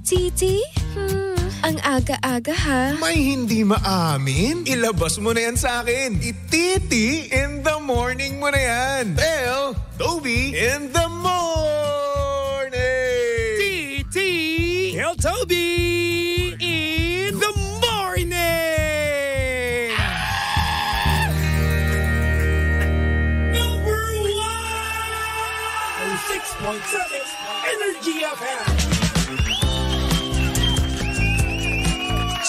Titi? Ang aga-aga ha. May hindi maamin? Ilabas mo na yan sa akin. Ititi in the morning mo na yan. Bell, Toby in the morning. Titi, El Toby in the morning. Number 1! 6.7 Energy FM.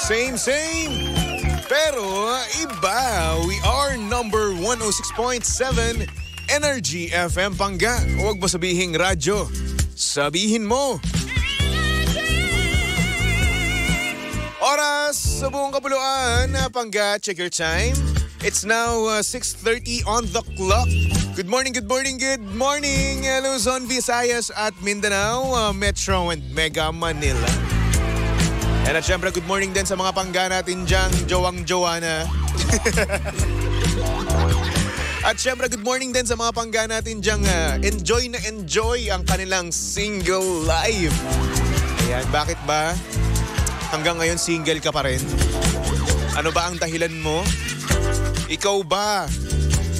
Same. Pero iba. We are number 106.7 Energy FM Pangga. Huwag mo sabihing radyo. Sabihin mo. Oras sa buong kapuluan. Pangga, check your time. It's now 6:30 on the clock. Good morning. Luzon, Visayas at Mindanao, Metro and Mega Manila. And at syempre, good morning din sa mga pangga natin dyang jowang-jowa na. At syempre, good morning din sa mga pangga natin dyang enjoy ang kanilang single life. Ayan, bakit ba? Hanggang ngayon single ka pa rin? Ano ba ang dahilan mo? Ikaw ba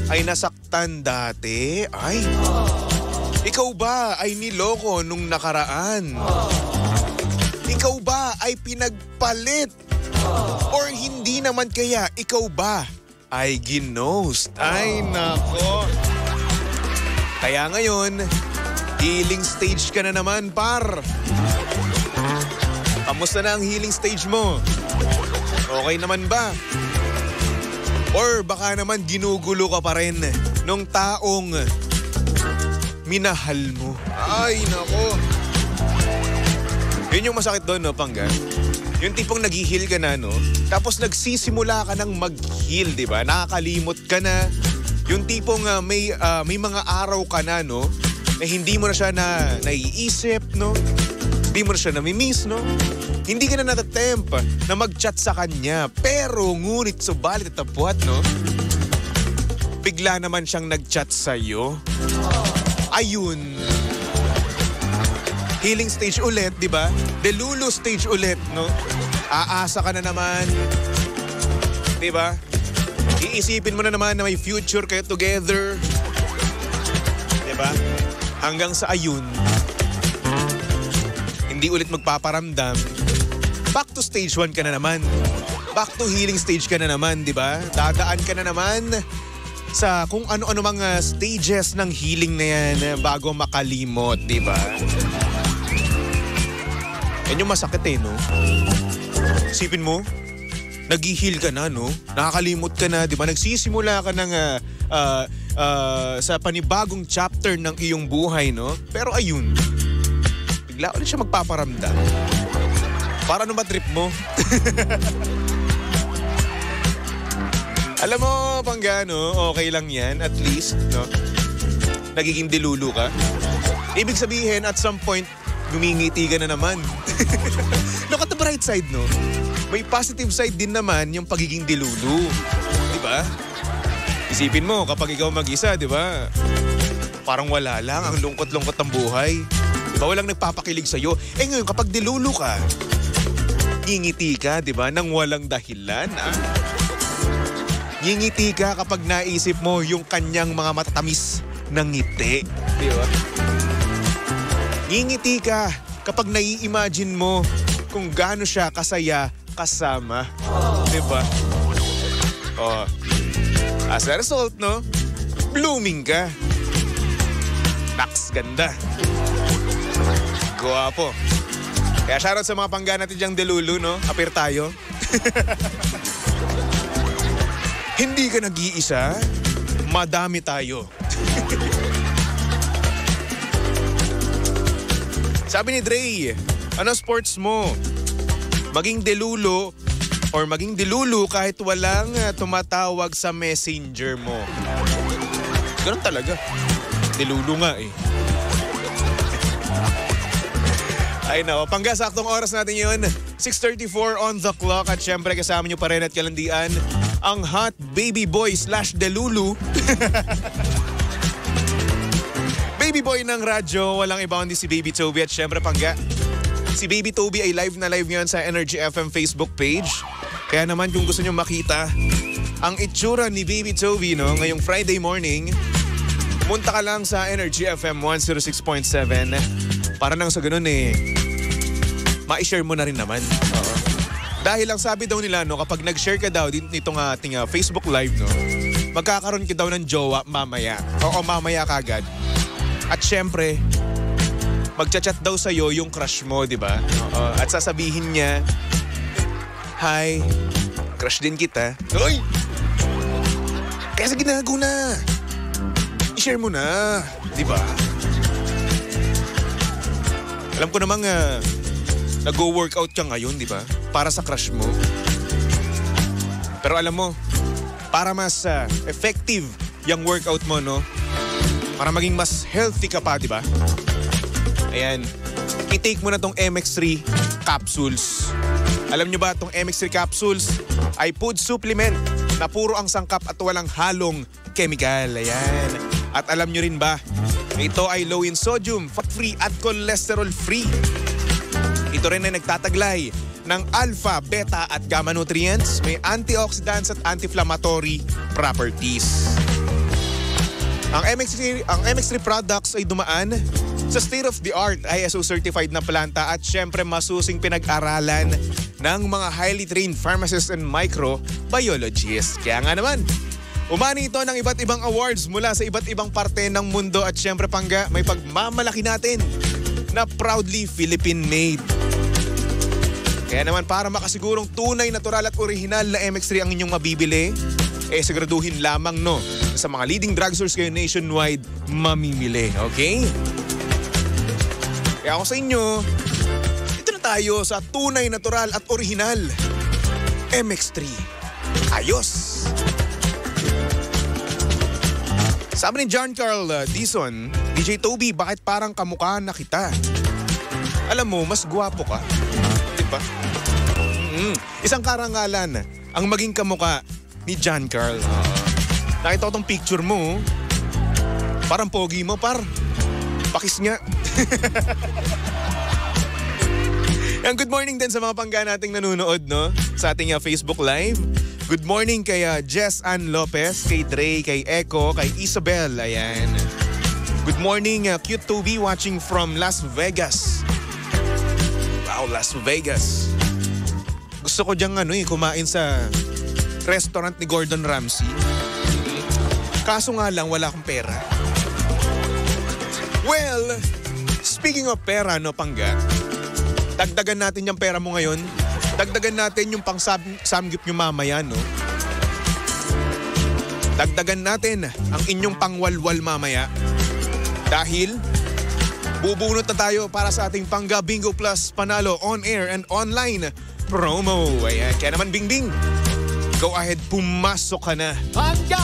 ay nasaktan dati? Ay, ikaw ba ay niloko nung nakaraan? Ikaw ba ay pinagpalit? Or hindi naman kaya ikaw ba ay ginost? Ay nako. Kaya ngayon, healing stage ka na naman, par. Kamusta na ang healing stage mo? Okay naman ba? Or baka naman ginugulo ka pa rin nung taong minahal mo? Ay nako. Yun yung masakit doon, no, Pangga? Yung tipong nag-heal ka na, no? Tapos nagsisimula ka ng mag-heal, di ba? Nakakalimot ka na. Yung tipong may mga araw ka na, no? Na hindi mo na siya naiisip, no? Hindi mo na siya namimiss, no? Hindi ka na natatemp na mag-chat sa kanya. Pero ngunit subalit at tapuat, no? Bigla naman siyang nag-chat sa'yo. Ayun. Healing stage ulit, di ba? Delulu stage ulit, no? Aasa ka na naman. Di ba? Iisipin mo na naman na may future kayo together. Di ba? Hanggang sa ayun, hindi ulit magpaparamdam. Back to stage 1 ka na naman. Back to healing stage ka na naman, di ba? Dadaan ka na naman sa kung ano-ano mga stages ng healing na yan bago makalimot, di ba? Yan yung masakit no? Isipin mo, nag-heal ka na, no? Nakakalimot ka na, di ba? Nagsisimula ka ng sa panibagong chapter ng iyong buhay, no? Pero ayun, bigla ulit siya magpaparamdam. Para ano trip mo? Alam mo, Pangga, no? Okay lang yan, at least, no? Nagiging dilulu ka. Ibig sabihin, at some point, gumingiti ka na naman. Look at the bright side, no? May positive side din naman yung pagiging dilulu. Di ba? Isipin mo, kapag ikaw mag-isa, di ba? Parang wala lang, ang lungkot-lungkot ng buhay. Di ba? Walang nagpapakilig sa'yo. Eh ngayon, kapag dilulu ka, ngingiti ka, di ba? Nang walang dahilan, Ngingiti ka kapag naisip mo yung kanyang mga matatamis na ngiti. Di ba? Ngingiti ka kapag nai-imagine mo kung gaano siya kasaya kasama. Diba? Oh. As a result, no? Blooming ka. Naks, ganda. Guwapo. Kaya shoutout sa mga pangga natin dyang delulu, no? Apir tayo. Hindi ka nag-iisa. Madami tayo. Sabi ni Dre, ano sports mo? Maging delulo or maging dilulu kahit walang tumatawag sa messenger mo. Ganun talaga. Dilulu nga eh. Ay nako, Pangga, saktong oras natin yun. 6:34 on the clock at syempre kasama nyo pa rin at kalandian ang hot baby boy / delulu. Baby boy ng radyo, walang iba kundi si Baby Toby at syempre Pangga. Si Baby Toby ay live na live ngayon sa Energy FM Facebook page. Kaya naman kung gusto nyo makita ang itsura ni Baby Toby ngayong Friday morning, punta ka lang sa Energy FM 106.7 para nang sa ganun ma-share mo na rin naman. Dahil ang sabi daw nila kapag nag-share ka daw nitong ating Facebook live magkakaroon ka daw ng jowa mamaya. Oo, mamaya kagad. At syempre, magchat-chat daw sa'yo yung crush mo, di ba? At sasabihin niya, "Hi, crush din kita." Uy! Kaya sa ginago na. I-share mo na, di ba? Alam ko namang nag-workout ka ngayon, di ba? Para sa crush mo. Pero alam mo, para mas effective yung workout mo, para maging mas healthy ka pa, di ba? Ayan, i-take mo na tong MX3 capsules. Alam nyo ba tong MX3 capsules ay food supplement na puro ang sangkap at walang halong chemical. Ayan. At alam nyo rin ba, ito ay low in sodium, fat-free at cholesterol-free. Ito rin ay nagtataglay ng alpha, beta at gamma nutrients. May antioxidants at anti-inflammatory properties. Ang MX3 products ay dumaan sa state-of-the-art ISO certified na planta at syempre masusing pinag-aralan ng mga highly trained pharmacists and microbiologists. Kaya nga naman, umani ito ng iba't ibang awards mula sa iba't ibang parte ng mundo at syempre Pangga, may pagmamalaki natin na proudly Philippine-made. Kaya naman para makasigurong tunay, natural at original na MX3 ang inyong mabibili, siguraduhin lamang sa mga leading drugstores kayo nationwide mamimili. Okay? Kaya ako sa inyo, ito na tayo sa tunay, natural at original MX3. Ayos! Sabi ni John Carl Dizon, DJ Toby, bakit parang kamukha na kita? Alam mo, mas gwapo ka. Diba? Isang karangalan ang maging kamukha ni John Carl. Nakita ko tong picture mo. Parang pogi mo, pakis nga. Ang good morning din sa mga pangga nating nanonood sa ating Facebook Live. Good morning kay Jess Ann Lopez, kay Dre, kay Echo, kay Isabel. Ayan. Good morning, Cute Toby watching from Las Vegas. Wow, Las Vegas. Gusto ko diyang kumain sa restaurant ni Gordon Ramsay. Kaso nga lang, wala akong pera. Well, speaking of pera, Pangga, dagdagan natin yung pera mo ngayon. Dagdagan natin yung pang-samgyup nyo mamaya, Dagdagan natin ang inyong pangwalwal mamaya. Dahil bubunot na tayo para sa ating Pangga Bingo Plus Panalo on-air and online promo. Ayan. Kaya naman, Bingbing, go ahead, pumasok ka na. Pangga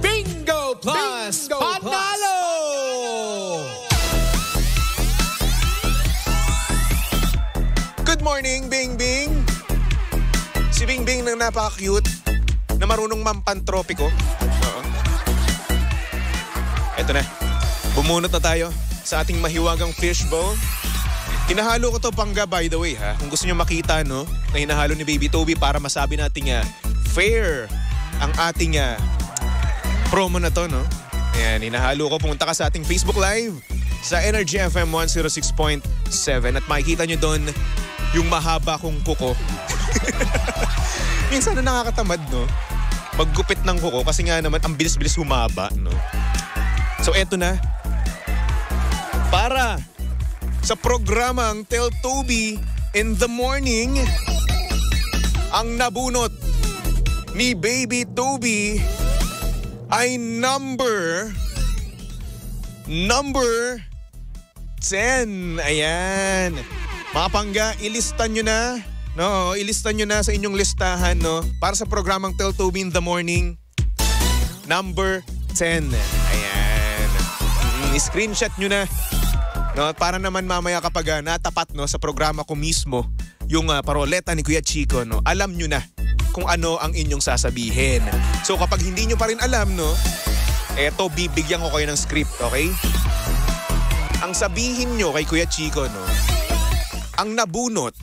Bingo Plus Panalo! Good morning, Bingbing. Si Bingbing nang napaka-cute na marunong mampantropiko. Oo. Eto na. Bumunot na tayo sa ating mahiwagang fishbowl. Hinahalo ko to, Pangga, by the way, ha. Kung gusto nyo makita, na hinahalo ni Baby Toby para masabi nating fair ang ating promo na to, Ayan, hinahalo ko. Pumunta ka sa ating Facebook Live sa Energy FM 106.7 at makikita nyo doon yung mahaba kong kuko. Minsan nakakatamad, maggupit ng kuko kasi nga naman ang bilis-bilis humaba, So eto na. Para sa programang Tell Toby in the Morning, ang nabunot ni Baby Toby ay number 10. Ayan. Mga Pangga, ilista nyo na. Ilista nyo na sa inyong listahan, para sa programang Tell Toby in the Morning. Number 10. Ayan. I-screenshot nyo na. Para naman mamaya kapag natapat sa programa ko mismo, yung paroleta ni Kuya Chico, alam nyo na kung ano ang inyong sasabihin. So kapag hindi nyo pa rin alam, eto, bibigyan ko kayo ng script, okay? Ang sabihin nyo kay Kuya Chico, ang nabunot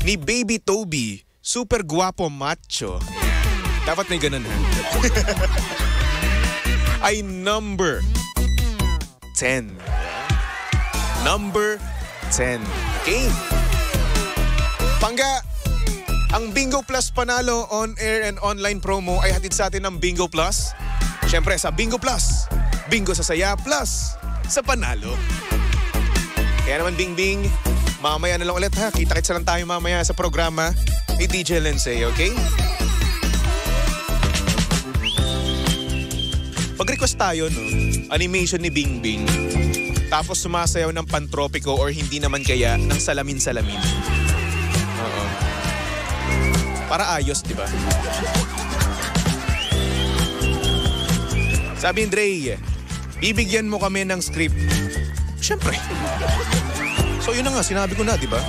ni Baby Toby, super guwapo macho. Dapat may ganun ha. Ay number 10. Number 10. Okay. Pangga, ang Bingo Plus Panalo on-air and online promo ay hatid sa atin ng Bingo Plus. Siyempre sa Bingo Plus, Bingo sa saya plus sa panalo. Kaya naman Bing Bing, mamaya na lang ulit ha. Kita-kits lang tayo mamaya sa programa ni DJ Lindsay, okay? Pag-request tayo, no? Animation ni Bing Bing. Tapos sumasayaw ng pantropiko or hindi naman kaya ng salamin-salamin. Oo. Para ayos, di ba? Sabi ni Dre, bibigyan mo kami ng script. Siyempre. So yun na nga, sinabi ko na, di ba?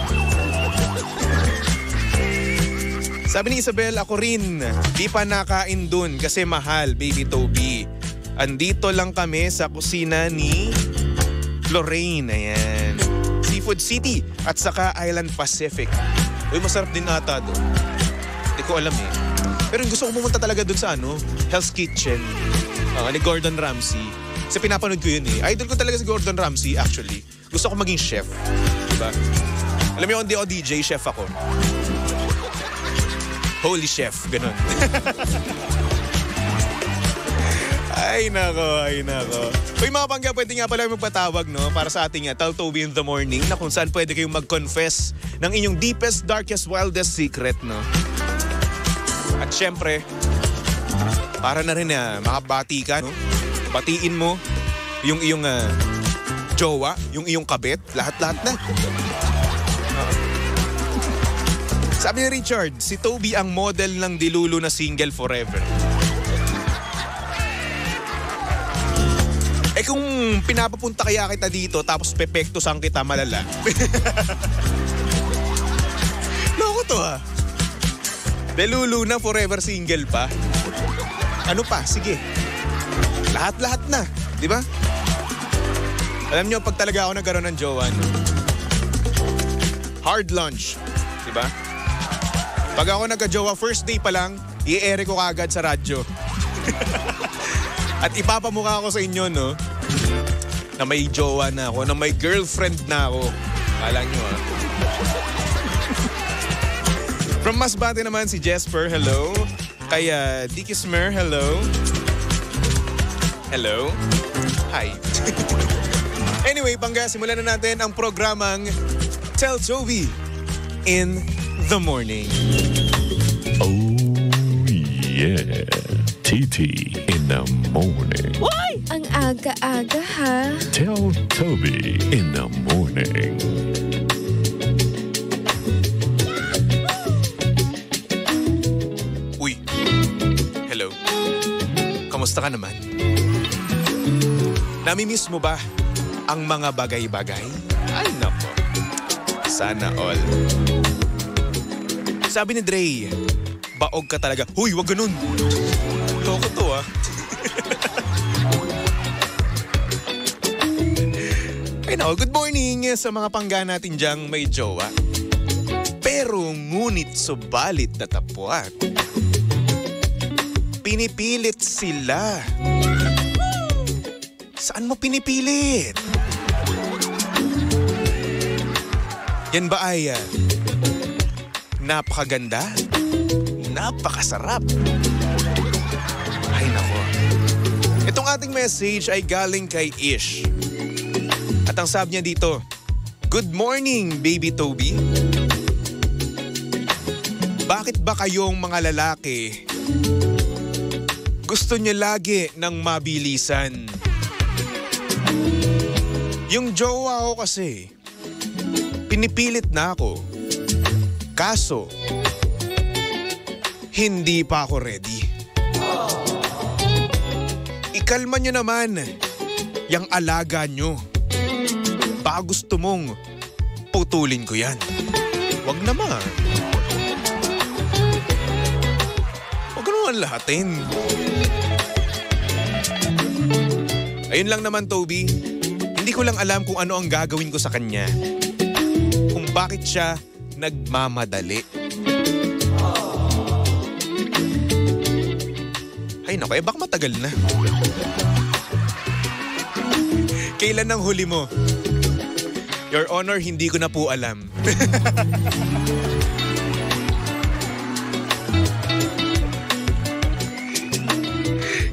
Sabi ni Isabel, ako rin, di pa nakain dun kasi mahal, Baby Toby. Andito lang kami sa kusina ni Lorraine, ayan. Seafood City at saka Island Pacific. Uy, masarap din ata doon. Hindi ko alam eh. Pero gusto ko pumunta talaga doon sa Hell's Kitchen. Ni Gordon Ramsay. Kasi pinapanood ko yun eh. Idol ko talaga si Gordon Ramsay actually. Gusto ko maging chef. Diba? Alam mo, hindi ako DJ, chef ako. Holy chef, ganun. Ay nako. Uy mga pangga, pwede nga pala magpatawag no, para sa ating Tell Toby in the Morning na kung saan pwede kayong mag-confess ng inyong deepest, darkest, wildest secret, no? At syempre, para na rin makabati ka, no? Batiin mo yung iyong jowa, yung iyong kabit, lahat-lahat na. Sabi ni Richard, si Toby ang model ng dilulu na single forever. Eh kung pinapapunta kaya kita dito tapos pepektusan kita malala. Loko to ha. Delulu na forever single pa. Ano pa? Sige. Lahat-lahat na. Di ba? Alam nyo, pag talaga ako nagkaroon ng jowa, no? Hard lunch. Di ba? Pag ako nagka-jowa, first day pa lang, i-ere ko kagad sa radyo. At ipapamukha ko sa inyo, no? Na may jowa na ako, na may girlfriend na ako. Kala nyo, ha? From Masbate naman si Jesper, hello. Kay Dicky Smer, hello. Hello. Hi. Anyway, pangga, simulan na natin ang programang Tell Toby in the Morning. Oh, yeah. TT in the morning. Why? Ang aga-aga ha. Tell Toby in the morning. Uy. Hello. Kamusta ka naman? Namimiss mo ba ang mga bagay-bagay? Ay nako. Sana all. Sabi ni Dre, baog ka talaga. Huy, wag ganun. Loko to ah. Ay nako, good morning sa mga pangga natin dyang may jowa. Pero ngunit subalit na tapwat. Pinipilit sila. Saan mo pinipilit? Yan ba ay napakaganda? Napakasarap? Ay nako. Itong ating message ay galing kay Ish. At ang sabi niya dito, good morning, Baby Toby. Bakit ba kayong mga lalaki gusto niyo lagi ng mabilisan? Yung jowa ko kasi, pinipilit na ako. Kaso, hindi pa ako ready. Ikalma niyo naman yung alaga niyo. Baka gusto mong putulin ko yan. Wag naman. Wag naman lahatin. Ayun lang naman, Toby. Hindi ko lang alam kung ano ang gagawin ko sa kanya. Kung kung bakit siya nagmamadali. Ay naku, baka matagal na. Kailan ang huli mo? Your Honor, hindi ko na po alam.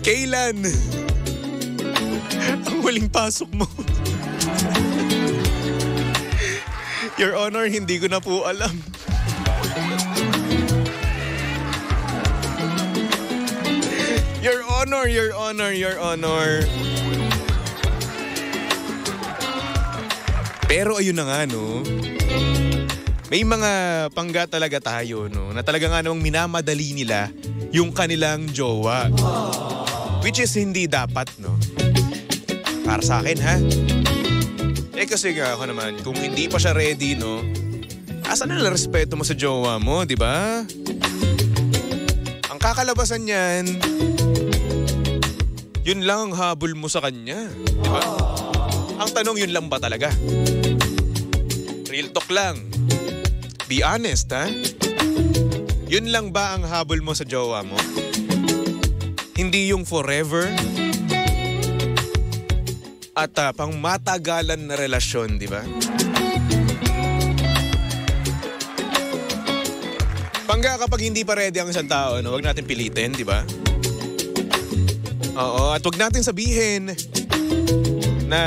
Kailan? Ang huling pasok mo. Your Honor, hindi ko na po alam. Your Honor, Your Honor, Your Honor. Pero ayun na nga, no? May mga pangga talaga tayo, no? Na talaga nga namang minamadali nila yung kanilang jowa. Which is hindi dapat, no? Para sa akin, ha? Kasi nga ako naman, kung hindi pa siya ready, no? Asan na respeto mo sa jowa mo, di ba? Ang kakalabasan niyan, yun lang ang habol mo sa kanya, di ba? Ang tanong, yun lang ba talaga? Real talk lang. Be honest, ha? Yun lang ba ang habol mo sa jowa mo? Hindi yung forever at pang matagalan na relasyon, di ba? Pangga, kapag hindi pa ready ang isang tao, no, wag natin pilitin, di ba? Oo, at wag natin sabihin na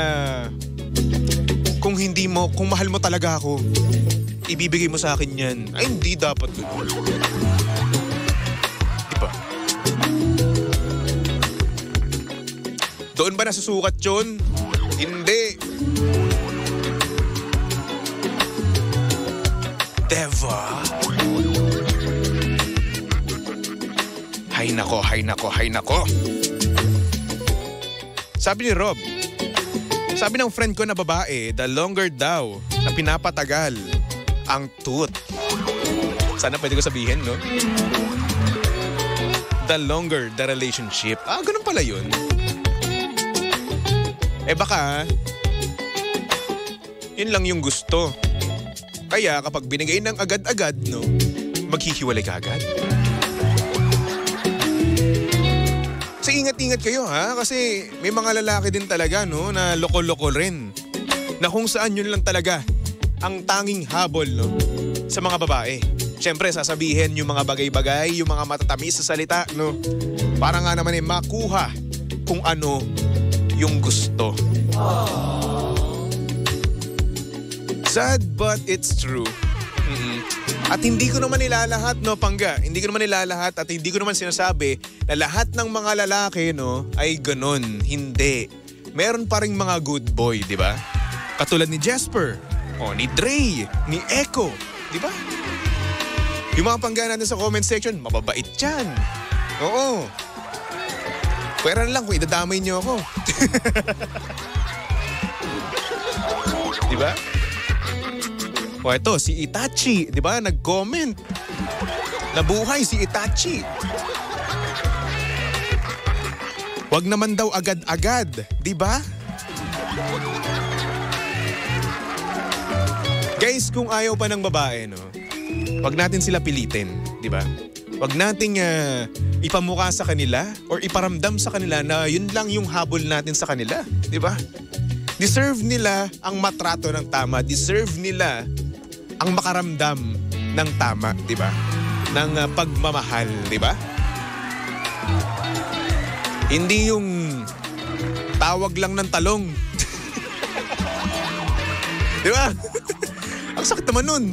kung mahal mo talaga ako, ibibigay mo sa akin yan. Ay, hindi dapat gano'n. Di ba? Doon ba nasusukat yun? Hindi. Deva. Hay nako, hay nako, hay nako. Sabi ni Rob, sabi ng friend ko na babae, the longer daw na pinapatagal ang tooth. Sana pwede ko sabihin, no? The longer the relationship. Ganun pala yun. Baka, yun lang yung gusto. Kaya kapag binigay ng agad-agad, no, maghihiwalay ka agad. So ingat-ingat kayo, ha? Kasi may mga lalaki din talaga, no, na loko-loko rin. Na kung saan yun lang talaga ang tanging habol, no, sa mga babae. Siyempre, sasabihin yung mga bagay-bagay, yung mga matatamis sa salita, no? Para nga naman makuha kung ano yung gusto. Sad but it's true. At hindi ko naman nilalahat, no, Pangga. Hindi ko naman nilalahat at hindi ko naman sinasabi na lahat ng mga lalaki, no, ay ganun. Hindi. Meron pa ring mga good boy, di ba? Katulad ni Jasper, ni Dre, ni Echo, di ba? Yung mga Pangga natin sa comment section, mababait yan. Oo. Pwera na lang kung idadamay niyo ako. Di ba? Ito, si Itachi, di ba? Nag-comment. Nabuhay si Itachi. Wag naman daw agad-agad, di ba? Guys, kung ayaw pa ng babae, no, wag natin sila pilitin, di ba? Wag nating ipamukha sa kanila or iparamdam sa kanila na yun lang yung habol natin sa kanila, di ba? Deserve nila ang matrato ng tama. Deserve nila ang makaramdam ng tama, di ba? Ng pagmamahal, di ba? Hindi yung tawag lang ng talong. Di ba? Ang sakit naman nun.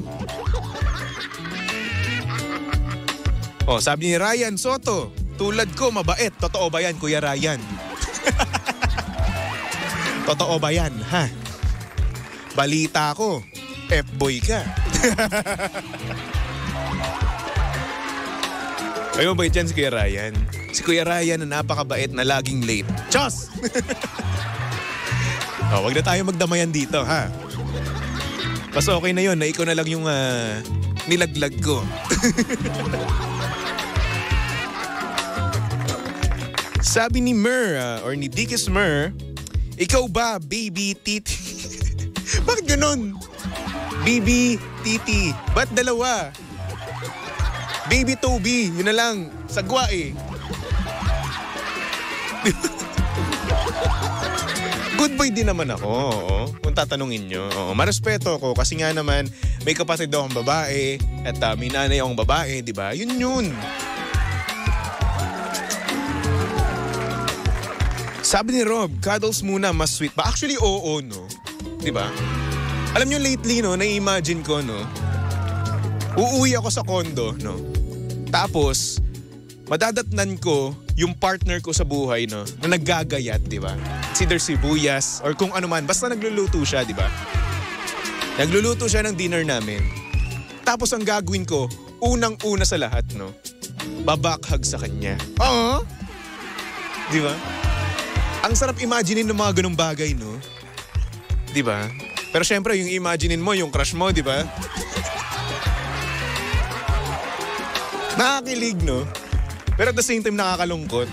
Sabi ni Ryan Soto, tulad ko mabait. Totoo ba yan, Kuya Ryan? Totoo ba yan, ha? Balita ko, F-boy ka. Ay, mabait yan si Kuya Ryan. Si Kuya Ryan na napakabait na laging late. Diyos! Wag na tayo magdamayan dito, ha? Mas okay na yun na ikaw na lang yung nilaglag ko. Sabi ni Mer, or ni Dickies Mer, ikaw ba, baby titi? Bakit ganun? BB, Titi. Ba't dalawa? Baby Toby, yun na lang. Sagwa eh. Good boy din naman ako, oo. Kung tatanungin nyo. Oo, marespeto ako kasi nga naman may kapatid akong babae at may nanay akong babae, di ba? Yun. Sabi ni Rob, cuddles muna, mas sweet ba? Actually, oo, no? Di ba? Alam nyo lately, no, na-imagine ko, no? Uuwi ako sa condo, no? Tapos, madadatnan ko yung partner ko sa buhay, no, na naggagayat, di ba? It's either sibuyas or kung ano man. Basta nagluluto siya, di ba? Nagluluto siya ng dinner namin. Tapos ang gagawin ko, unang-una sa lahat, no, babakhag sa kanya. Oo. Di ba? Ang sarap imaginein ng mga ganung bagay, no? Di ba? Pero syempre, yung imaginein mo, yung crush mo, di ba? Nakakilig, no? Pero at the same time, nakakalungkot.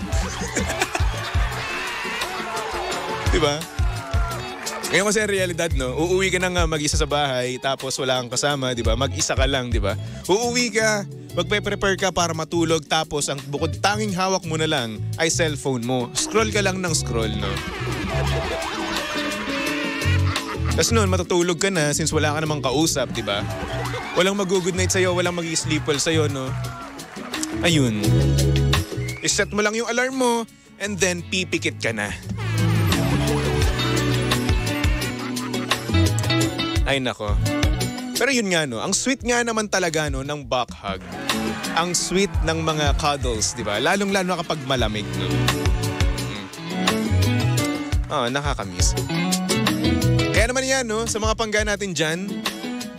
Diba? Ngayon kasi ang realidad, no? Uuwi ka na nga mag-isa sa bahay, tapos wala kang kasama, diba? Mag-isa ka lang, diba? Uuwi ka, magpe-prepare ka para matulog, tapos ang bukod tanging hawak mo na lang ay cellphone mo. Scroll ka lang ng scroll, no? Tapos noon, matutulog ka na since wala ka namang kausap, diba? Walang mag-good night sa'yo, walang mag-sleep well sa'yo, no? Ayun. I-set mo lang yung alarm mo and then pipikit ka na. Ay nako. Pero yun nga, no, ang sweet nga naman talaga, no, ng back hug. Ang sweet ng mga cuddles, di ba? Lalong-lalo na kapag malamig, no? Nakakamiss. Kaya naman yan, no, sa mga pangga natin dyan,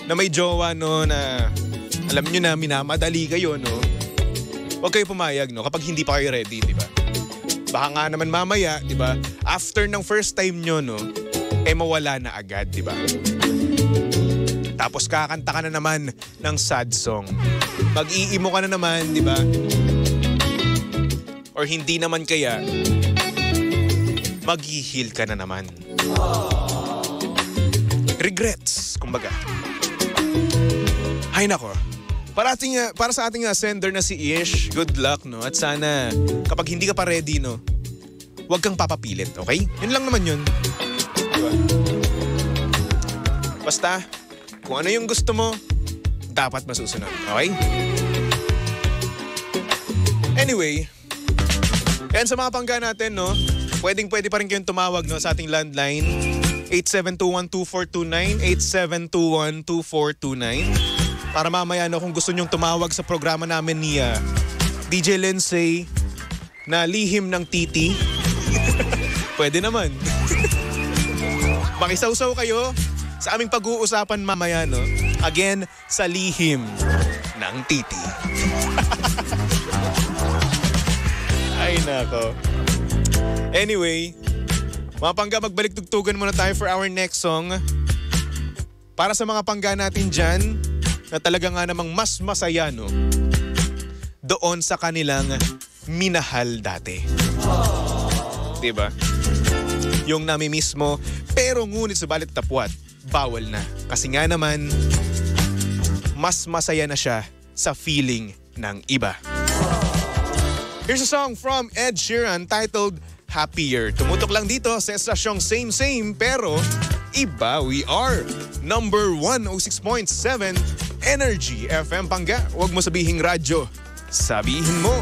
na may jowa, no, na alam nyo na minamadali kayo, no? Huwag kayo pumayag, no? Kapag hindi pa kayo ready, di ba? Baka nga naman mamaya, di ba? After ng first time nyo, no? Mawala na agad, di ba? Tapos kakanta ka na naman ng sad song. Mag-iimo ka na naman, di ba? Or hindi naman kaya, mag-i-heal ka na naman. Regrets, kumbaga. Ay nako. Para sa ating sender na si Ish, good luck, no? At sana, kapag hindi ka pa ready, no? Huwag kang papapilit, okay? Yun lang naman yun. Diba? Basta, kung ano yung gusto mo, dapat masusunod, okay? Anyway, yan sa mga pangga natin, no? Pwede pa rin kayong tumawag, no, sa ating landline. 8721-2429, 8721-2429. Para mamaya, no, kung gusto nyong tumawag sa programa namin ni DJ Lindsay na Lihim ng Titi, pwede naman. Makisawsaw kayo sa aming pag-uusapan mamaya, no? Again, sa Lihim ng Titi. Ay, nako. Anyway, mga pangga, magbalik tugtugan muna tayo for our next song. Para sa mga pangga natin dyan, na talaga nga namang mas masaya, no? Doon sa kanilang minahal dati. Diba? Yung namimiss mo, pero ngunit subalit tapwat, bawal na. Kasi nga naman, mas masaya na siya sa feeling ng iba. Here's a song from Ed Sheeran titled Happier. Tumutok lang dito sa estasyong same pero iba. We are number 106.7 Energy FM Pangga. Huwag mo sabihing radyo, sabihin mo.